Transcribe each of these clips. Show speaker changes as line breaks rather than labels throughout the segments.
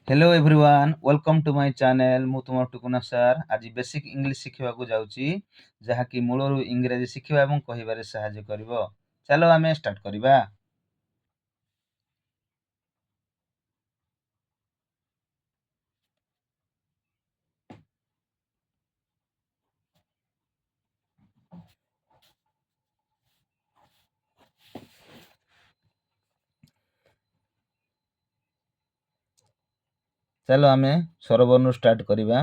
Hello everyone welcome to my channel मु तुम टुकुना सर आज बेसिक इंग्लिश शिखिबा जाउची जहाँकि मूलरू इंग्रेजी शिखिबा एवं कहिबारे सहाय्य करिवो। चलो आमे स्टार्ट करिबा। चलो आमे स्वरवर्णु स्टार्ट करिबा।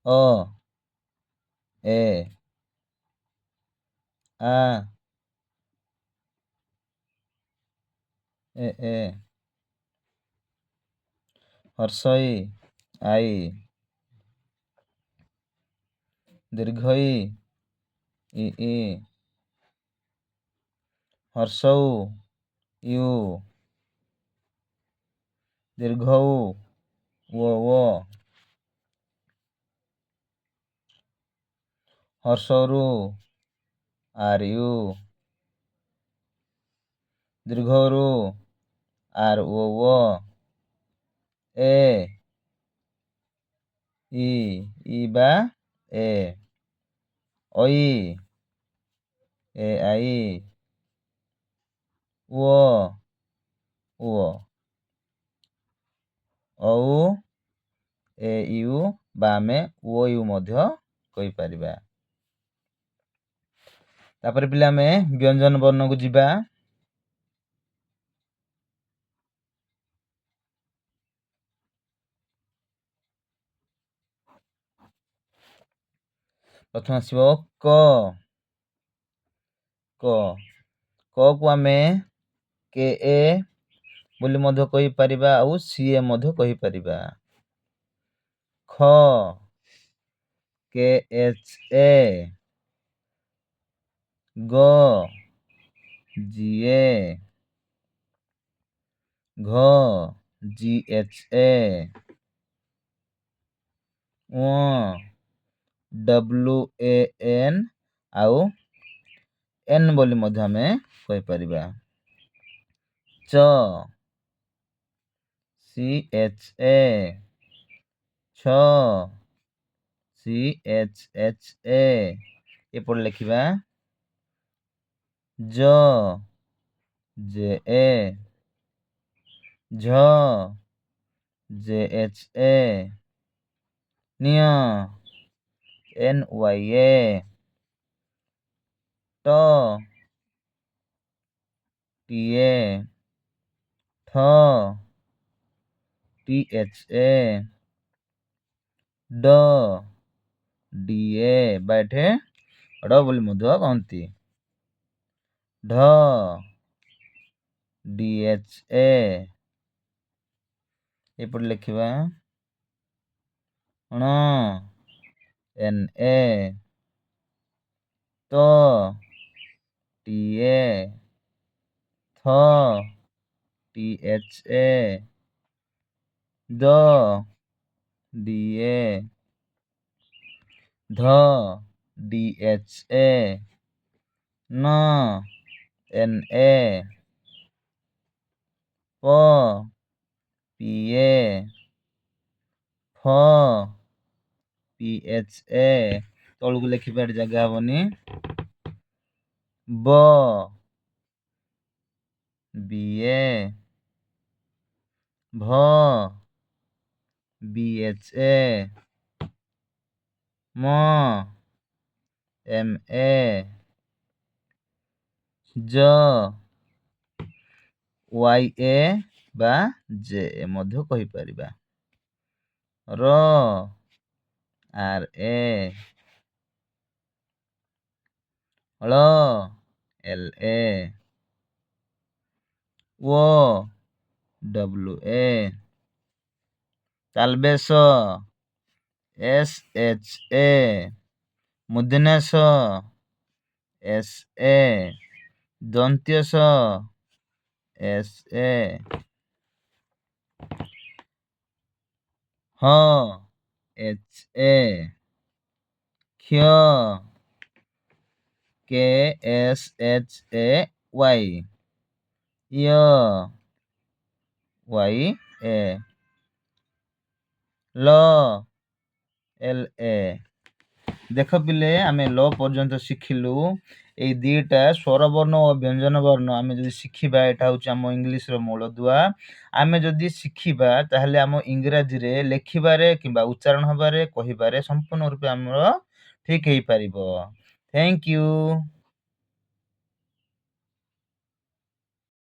अ ए आ ए हर्षई आई दीर्घई ई हर्षौ यू दीर्घौ वो हर्षरु आर यू दीर्घरु आर वो ए ଇ ବା ଏ ଐ A I O ଔ A you ବା ଆମେ ଓ ୟୁ ମଧ୍ୟ କହିପାରିବା। ତାପରେ ପିଲା ଆମେ ବ୍ୟଞ୍ଜନ ବର୍ଣ୍ଣକୁ ଯିବା। ପ୍ରଥମେ ଆସିବ କ କ କୁ ଆମେ କେ ଏ ବୋଲି ମଧ୍ୟ କହିପାରିବା ଆଉ ସିଏ ମଧ୍ୟ କହିପାରିବା। ଖ କେ ଏଚ୍ ଏ ଗ ଜି ଏ ଘ G H A W A N ଆଉ ଏନ୍ ବୋଲି ମଧ୍ୟ ଆମେ କହିପାରିବା। ଚ ସି ଏଚ୍ ଏ ଛ ସି ଏଚ୍ ଏଚ୍ ଏ ଏପଟେ ଲେଖିବା ଜ ଜେ ଏ ଝ ଜେ ଏଚ୍ ଏ ନ୍ୟ ଏନ୍ ୱାଇ ଏ ଟ ଟି ଏ ଠ T H A d D A ବା ଏଠେ ଡ଼ ବୋଲି ମଧ୍ୟ କହନ୍ତି। ଢ ଡି ଏଚ୍ ଏ ଏପଟେ ଲେଖିବା ଣ ଏନ୍ ଏ ତ ଟି ଏ ଥ T H A the D A ଧ ଡି ଏଚ୍ ଏ ନ ଏନ୍ ଏ ପ ପି ଏ ଫ ପି ଏଚ୍ ଏ ତଳକୁ ଲେଖିବା ଏଠି ଜାଗା ହବନି ବ ବି ଏ ଭ ବି ଏଚ୍ ଏ ମ ଏମ୍ ଏ ଜ ୱାଇ ଏ ବା ଜେ ମଧ୍ୟ କହିପାରିବା। ର ଆର୍ ଏ ଳ ଏଲ୍ ଏ ଓ ଡବ୍ଲୁ ଏ ତାଲବେଶ ଏସ୍ ଏଚ୍ ଏ ମୁଦିନେଶ ଏସ୍ ଏ ଦନ୍ତ୍ୟସ ଏସ୍ ଏ ହ ଏଚ୍ ଏ କ୍ଷ K S H A Y ୟ ୱାଇ ଏ ଲ ଏଲ୍ ଏ। ଦେଖ ପିଲେ ଆମେ ଲ ପର୍ଯ୍ୟନ୍ତ ଶିଖିଲୁ। ଏଇ ଦିଟା ସ୍ୱରବର୍ଣ୍ଣ ଓ ବ୍ୟଞ୍ଜନ ବର୍ଣ୍ଣ ଆମେ ଯଦି ଶିଖିବା, ଏଇଟା ହେଉଛି ଆମ ଇଂଲିଶର ମୂଳଦୁଆ। ଆମେ ଯଦି ଶିଖିବା ତାହେଲେ ଆମ ଇଂରାଜୀରେ ଲେଖିବାରେ କିମ୍ବା ଉଚ୍ଚାରଣ ହେବାରେ କହିବାରେ ସମ୍ପୂର୍ଣ୍ଣ ରୂପେ ଆମର ଠିକ୍ ହେଇପାରିବ। Thank you.